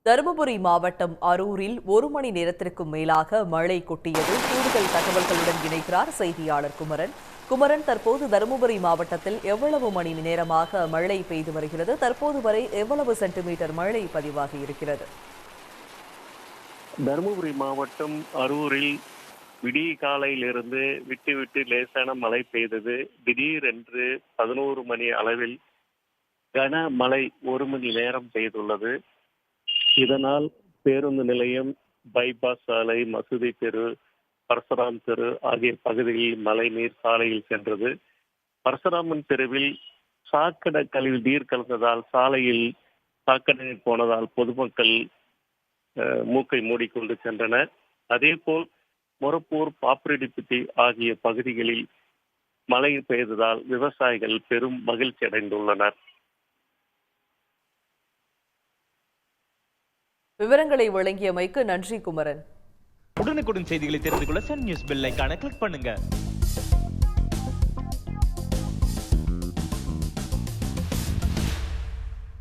தருமபுரி மாவட்டம் அரூரில் 1 மணி நேரத்திற்கும் மேலாக மழை கொட்டியது. கூடுதல் தகவல்களுடன் இணைக்கிறார் செய்தியாளர் குமரன். குமரன், தற்போது தருமபுரி மாவட்டத்தில் எவ்வளவு மணி நேரமாக மழை பெய்து வருகிறது? தற்போது வரை எவ்வளவு சென்டிமீட்டர் மழை பதிவாகி இருக்கிறது? தருமபுரி மாவட்டம் அரூரில் விடிய காலையிலிருந்து விட்டு விட்டு லேசான மழை பெய்தது. திடீரென்று 11 மணி அளவில் கனமழை 1 மணி நேரம் பெய்துள்ளது. இதனால் பேருந்து நிலையம், பைபாஸ் சாலை, மசூதி தெரு, பரசுராம் தெரு ஆகிய பகுதிகளில் மழை நீர் சாலையில் சென்றது. பரசுராமன் தெருவில் சாக்கடை கழிவு நீர் கலந்ததால் சாலையில் சாக்கடை நீர் போனதால் பொதுமக்கள் மூக்கை மூடிக்கொண்டு சென்றனர். அதேபோல் மொரப்பூர், பாப்பிரெட்டிப்பட்டி ஆகிய பகுதிகளில் மழை பெய்ததால் விவசாயிகள் பெரும் மகிழ்ச்சி அடைந்துள்ளனர். விவரங்களை வழங்கியமைக்கு நன்றி குமரன். உடனுக்குடன் செய்திகளை தெரிந்து கொள்ள சன் நியூஸ் பெல் ஐகானை கிளிக் பண்ணுங்க.